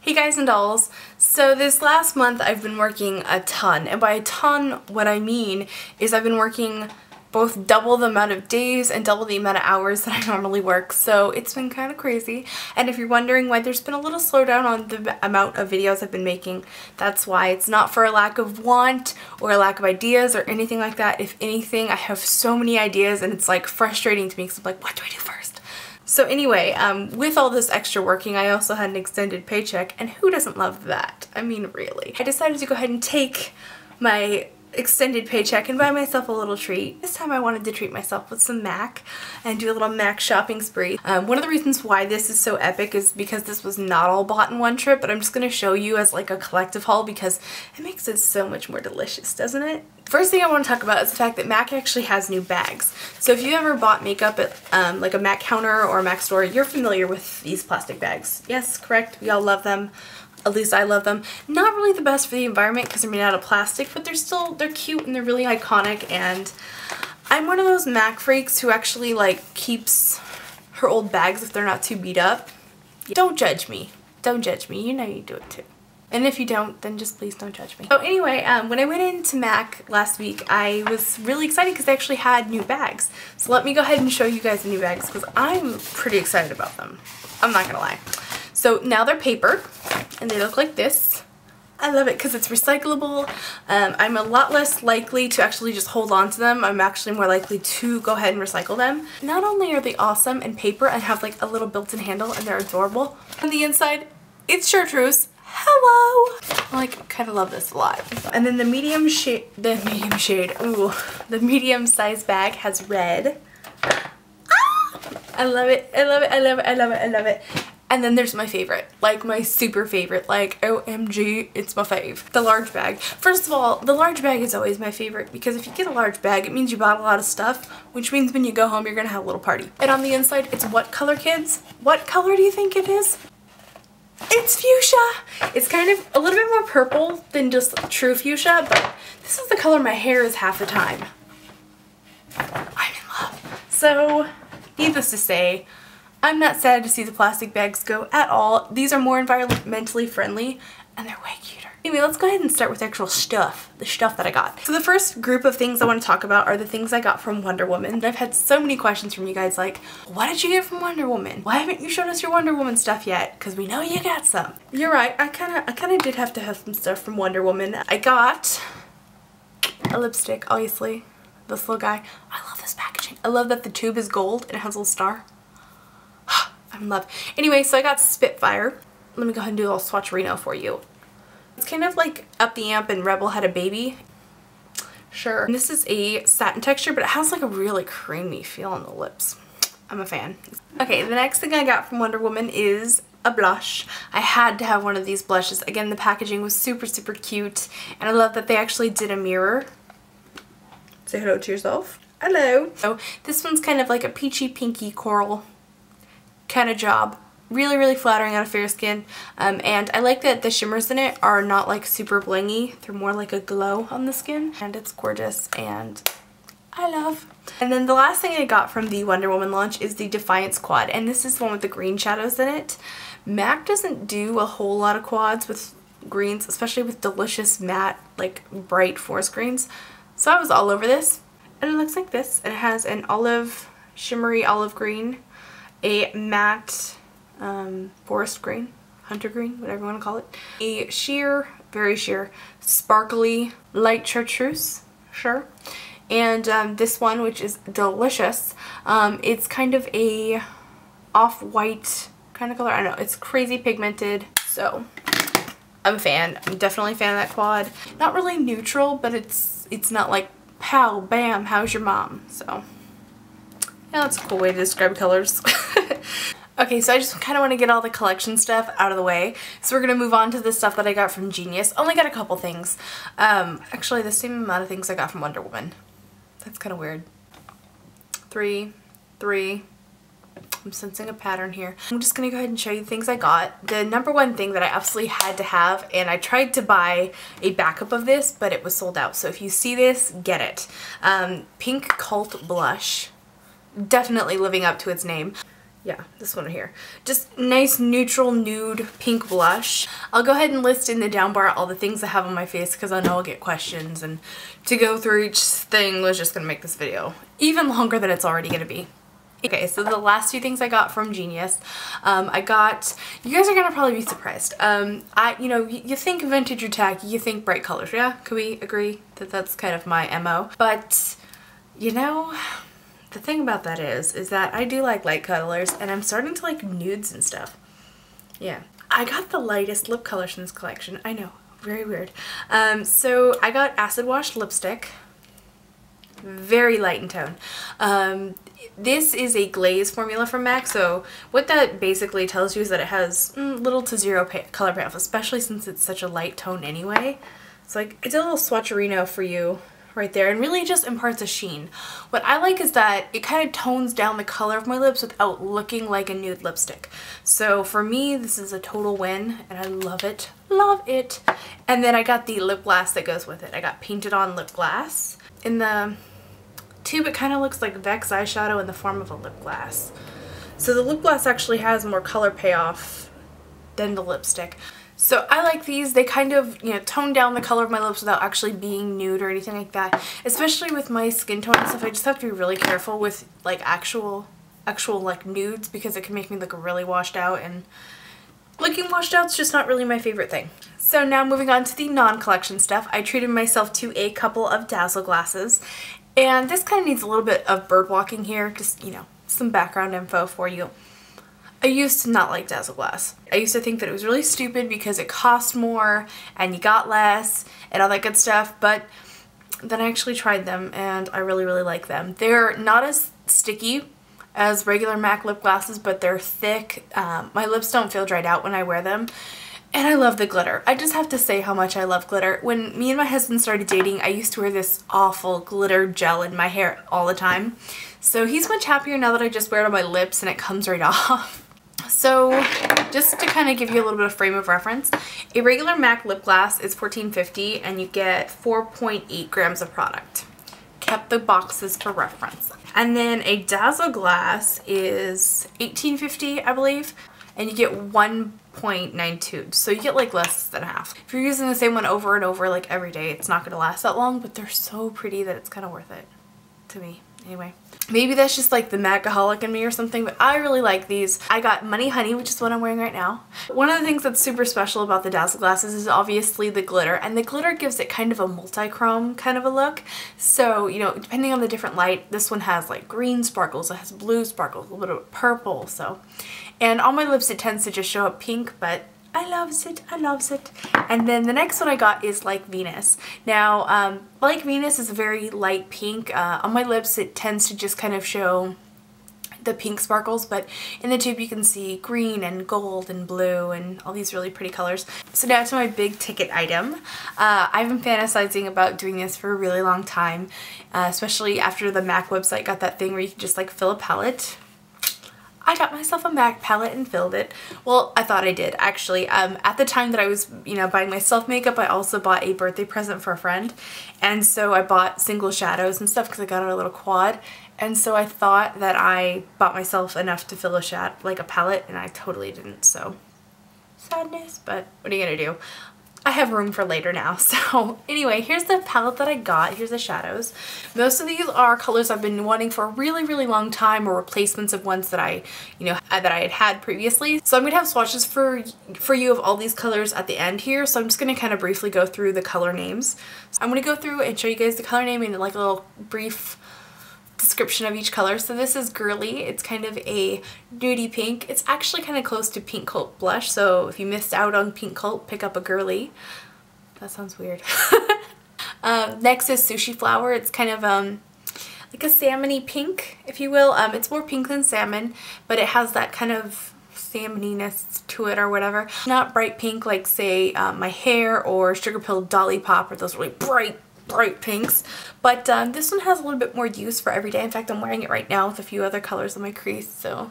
Hey guys and dolls, so this last month I've been working a ton, and by a ton what I mean is I've been working both double the amount of days and double the amount of hours that I normally work, so it's been kind of crazy. And if you're wondering why there's been a little slowdown on the amount of videos I've been making, that's why. It's not for a lack of want or a lack of ideas or anything like that. If anything, I have so many ideas and it's like frustrating to me because I'm like, what do I do first? So anyway, with all this extra working, I also had an extended paycheck, and who doesn't love that? I mean, really. I decided to go ahead and take my extended paycheck and buy myself a little treat. This time I wanted to treat myself with some MAC and do a little MAC shopping spree. One of the reasons why this is so epic is because this was not all bought in one trip, but I'm just going to show you as like a collective haul because it makes it so much more delicious, doesn't it? First thing I want to talk about is the fact that MAC actually has new bags. So if you ever bought makeup at like a MAC counter or a MAC store, you're familiar with these plastic bags. Yes, correct. We all love them. At least I love them. Not really the best for the environment because they're made out of plastic, but they're cute and they're really iconic. And I'm one of those MAC freaks who actually like keeps her old bags if they're not too beat up. Don't judge me. Don't judge me. You know you do it too. And if you don't, then just please don't judge me. So anyway, when I went into MAC last week, I was really excited because they actually had new bags. So let me go ahead and show you guys the new bags because I'm pretty excited about them. I'm not gonna lie. So now they're paper and they look like this. I love it because it's recyclable. I'm a lot less likely to actually just hold on to them. I'm actually more likely to go ahead and recycle them. Not only are they awesome and paper and have like a little built-in handle and they're adorable, on the inside, it's chartreuse. Hello! I like kind of love this a lot. And then the medium size bag has red. Ah! I love it. I love it. I love it. I love it. I love it. And then there's my favorite, like my super favorite, like OMG, it's my fave. The large bag. First of all, the large bag is always my favorite because if you get a large bag, it means you bought a lot of stuff, which means when you go home, you're gonna have a little party. And on the inside, it's what color, kids? What color do you think it is? It's fuchsia! It's kind of a little bit more purple than just true fuchsia, but this is the color my hair is half the time. I'm in love. So, needless to say, I'm not sad to see the plastic bags go at all. These are more environmentally friendly and they're way cuter. Anyway, let's go ahead and start with actual stuff, the stuff that I got. So the first group of things I want to talk about are the things I got from Wonder Woman. I've had so many questions from you guys like, what did you get from Wonder Woman? Why haven't you showed us your Wonder Woman stuff yet? Because we know you got some. You're right, I kinda did have to have some stuff from Wonder Woman. I got a lipstick, obviously. This little guy. I love this packaging. I love that the tube is gold and it has a little star. I'm in love. Anyway, so I got Spitfire. Let me go ahead and do a little swatcherino for you. It's kind of like Up the Amp and Rebel Had a Baby. Sure. And this is a satin texture, but it has like a really creamy feel on the lips. I'm a fan. Okay, the next thing I got from Wonder Woman is a blush. I had to have one of these blushes. Again, the packaging was super, super cute. And I love that they actually did a mirror. Say hello to yourself. Hello. So this one's kind of like a peachy, pinky coral kind of job. Really, really flattering on a fair skin. And I like that the shimmers in it are not like super blingy. They're more like a glow on the skin. And it's gorgeous and I love. And then the last thing I got from the Wonder Woman launch is the Defiance quad. And this is the one with the green shadows in it. MAC doesn't do a whole lot of quads with greens, especially with delicious matte, like bright forest greens. So I was all over this. And it looks like this. And it has an shimmery olive green, a matte forest green, hunter green, whatever you want to call it, a sheer, very sheer, sparkly light chartreuse, sure, and this one, which is delicious. It's kind of a off-white kind of color. I don't know, it's crazy pigmented, so I'm a fan. I'm definitely a fan of that quad. Not really neutral, but it's not like pow, bam, how's your mom? So yeah, that's a cool way to describe colors. Okay, so I just kind of want to get all the collection stuff out of the way. So we're going to move on to the stuff that I got from Jeanius. Only got a couple things. Actually, the same amount of things I got from Wonder Woman. That's kind of weird. Three. I'm sensing a pattern here. I'm just going to go ahead and show you the things I got. The number one thing that I absolutely had to have, and I tried to buy a backup of this, but it was sold out. So if you see this, get it. Pink Cult Blush. Definitely living up to its name. Yeah, this one here. Just nice neutral nude pink blush. I'll go ahead and list in the down bar all the things I have on my face because I know I'll get questions, and to go through each thing was just gonna make this video even longer than it's already gonna be. Okay, so the last two things I got from Jeanius, I got, you guys are gonna probably be surprised. You know, you think vintage or tacky, you think bright colors, yeah? Can we agree that that's kind of my MO? But, you know, the thing about that is that I do like light colors, and I'm starting to like nudes and stuff. Yeah. I got the lightest lip colors from this collection. I know, very weird. So I got acid wash lipstick. Very light in tone. This is a glaze formula from MAC, so what that basically tells you is that it has little to zero color payoff, especially since it's such a light tone anyway. So like, it's a little swatcherino for you right there, and really just imparts a sheen. What I like is that it kind of tones down the color of my lips without looking like a nude lipstick. So for me, this is a total win, and I love it. Love it! And then I got the lip gloss that goes with it. I got painted on lip gloss. In the tube, it kind of looks like Vex eyeshadow in the form of a lip gloss. So the lip gloss actually has more color payoff than the lipstick. So I like these. They kind of, you know, tone down the color of my lips without actually being nude or anything like that. Especially with my skin tone and stuff, I just have to be really careful with like actual like nudes, because it can make me look really washed out, and looking washed out is just not really my favorite thing. So now moving on to the non-collection stuff, I treated myself to a couple of Dazzle glasses, and this kind of needs a little bit of bird walking here, just, you know, some background info for you. I used to not like Dazzle glass. I used to think that it was really stupid because it cost more and you got less and all that good stuff, but then I actually tried them and I really, really like them. They're not as sticky as regular MAC lip glosses, but they're thick. My lips don't feel dried out when I wear them. And I love the glitter. I just have to say how much I love glitter. When me and my husband started dating, I used to wear this awful glitter gel in my hair all the time. So he's much happier now that I just wear it on my lips and it comes right off. So just to kind of give you a little bit of frame of reference, a regular MAC lip gloss is $14.50 and you get 4.8 grams of product. Kept the boxes for reference. And then a Dazzle glass is $18.50, I believe, and you get 1.92, so you get like less than half. If you're using the same one over and over like every day, it's not going to last that long, but they're so pretty that it's kind of worth it to me. Anyway, maybe that's just like the MACaholic in me or something, but I really like these. I got Money Honey, which is what I'm wearing right now. One of the things that's super special about the Dazzle glasses is obviously the glitter, and the glitter gives it kind of a multi-chrome kind of a look. So, you know, depending on the different light, this one has like green sparkles, it has blue sparkles, a little bit of purple, so. And on my lips it tends to just show up pink, but I loves it, I loves it. And then the next one I got is Like Venus. Now, Like Venus is a very light pink. On my lips it tends to just kind of show the pink sparkles, but in the tube you can see green and gold and blue and all these really pretty colors. So now to my big ticket item. I've been fantasizing about doing this for a really long time, especially after the MAC website got that thing where you can just like fill a palette. I got myself a MAC palette and filled it. Well, I thought I did, actually. At the time that I was, you know, buying myself makeup, I also bought a birthday present for a friend. And so I bought single shadows and stuff because I got a little quad. And so I thought that I bought myself enough to fill a palette, and I totally didn't, so sadness, but what are you gonna do? I have room for later now. So anyway, here's the palette that I got. Here's the shadows. Most of these are colors I've been wanting for a really, really long time, or replacements of ones that I had previously. So I'm gonna have swatches for you of all these colors at the end here. So I'm just gonna kind of briefly go through the color names. So I'm gonna go through and show you guys the color name and like a little brief description of each color. So this is Girlie. It's kind of a nudie pink. It's actually kind of close to Pink Cult blush, so if you missed out on Pink Cult, pick up a Girlie. That sounds weird. Next is Sushi Flower. It's kind of like a salmon-y pink, if you will. It's more pink than salmon, but it has that kind of salmoniness to it or whatever. Not bright pink like, say, my hair or Sugar Pill Dolly Pop, or those really bright pinks, but this one has a little bit more use for every day. In fact, I'm wearing it right now with a few other colors on my crease, so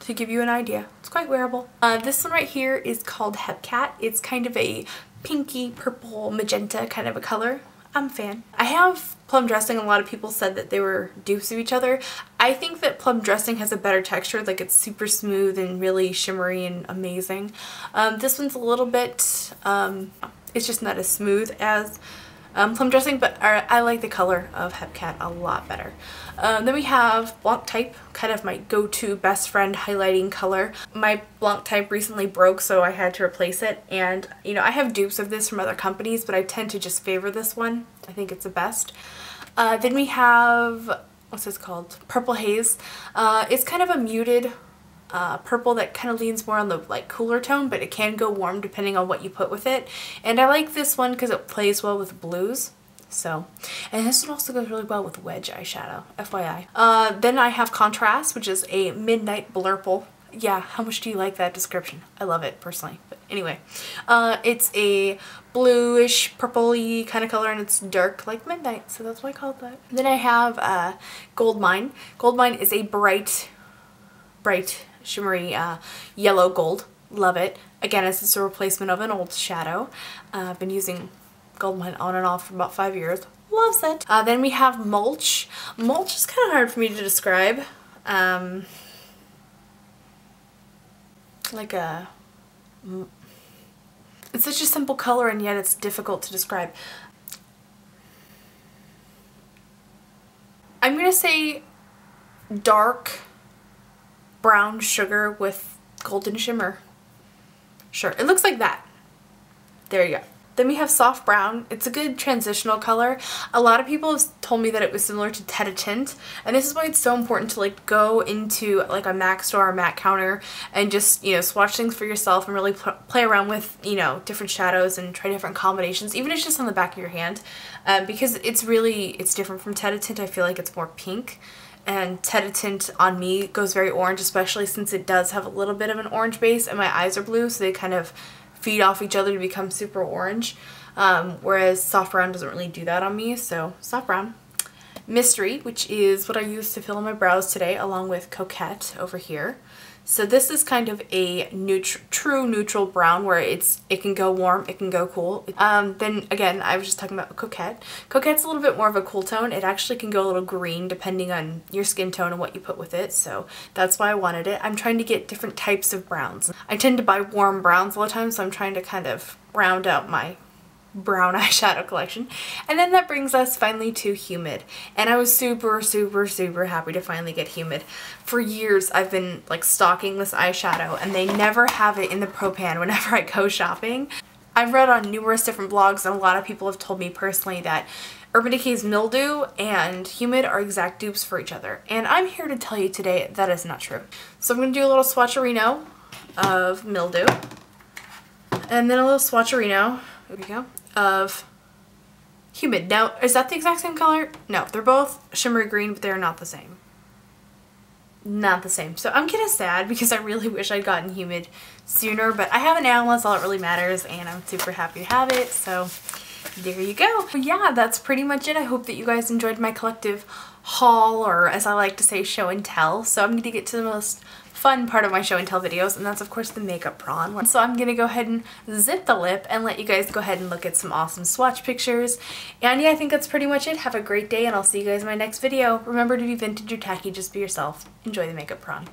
to give you an idea, it's quite wearable. This one right here is called Hepcat. It's kind of a pinky purple magenta kind of a color. I'm a fan. I have Plum Dressing. A lot of people said that they were dupes of each other. I think that Plum Dressing has a better texture, like it's super smooth and really shimmery and amazing. This one's a little bit, it's just not as smooth as Plum Dressing, but I like the color of Hepcat a lot better. Then we have Blanc Type, kind of my go-to best friend highlighting color. My Blanc Type recently broke, so I had to replace it, and you know, I have dupes of this from other companies, but I tend to just favor this one. I think it's the best. Then we have, what's this called? Purple Haze. It's kind of a muted purple that kind of leans more on the like cooler tone, but it can go warm depending on what you put with it. And I like this one because it plays well with blues. So, and this one also goes really well with wedge eyeshadow, FYI. Then I have Contrast, which is a Midnight Blurple. Yeah, how much do you like that description? I love it personally. But anyway, it's a bluish purpley kind of color, and it's dark like midnight, so that's why I called that. Then I have Goldmine. Goldmine is a bright shimmery yellow gold. Love it. Again, it's just a replacement of an old shadow. I've been using Goldmine on and off for about 5 years. Loves it. Then we have Mulch. Mulch is kind of hard for me to describe. It's such a simple color, and yet it's difficult to describe. I'm gonna say dark brown sugar with golden shimmer. Sure, it looks like that. There you go. Then we have Soft Brown. It's a good transitional color. A lot of people have told me that it was similar to Tête à Tinte, and this is why it's so important to like go into like a MAC store or MAC counter and just, you know, swatch things for yourself and really play around with, you know, different shadows and try different combinations, even if it's just on the back of your hand, because it's different from Tête à Tinte. I feel like it's more pink. And Tête à Tinte on me goes very orange, especially since it does have a little bit of an orange base and my eyes are blue, so they kind of feed off each other to become super orange, whereas Soft Brown doesn't really do that on me. So Soft Brown. Mystery, which is what I used to fill in my brows today, along with Coquette over here. So this is kind of a true neutral brown where it can go warm, it can go cool. Then again, I was just talking about Coquette. Coquette's a little bit more of a cool tone. It actually can go a little green depending on your skin tone and what you put with it. So that's why I wanted it. I'm trying to get different types of browns. I tend to buy warm browns all the time, so I'm trying to kind of round out my brown eyeshadow collection. And then that brings us finally to Humid, and I was super happy to finally get Humid. For years I've been like stalking this eyeshadow, and they never have it in the Pro Pan whenever I go shopping. I've read on numerous different blogs, and a lot of people have told me personally that Urban Decay's Mildew and Humid are exact dupes for each other, and I'm here to tell you today that is not true. So I'm going to do a little swatcherino of Mildew, and then a little swatcherino, there we go, of Humid. Now, is that the exact same color? No, they're both shimmery green, but they're not the same. Not the same. So I'm kind of sad because I really wish I'd gotten Humid sooner, but I have it now, and that's all that really matters, and I'm super happy to have it, so there you go. But yeah, that's pretty much it. I hope that you guys enjoyed my collective haul, or as I like to say, show and tell. So I'm going to get to the most fun part of my show and tell videos, and that's of course the makeup prawn. So I'm gonna go ahead and zip the lip and let you guys go ahead and look at some awesome swatch pictures. And yeah, I think that's pretty much it. Have a great day, and I'll see you guys in my next video. Remember to be vintage or tacky, just be yourself. Enjoy the makeup prawn.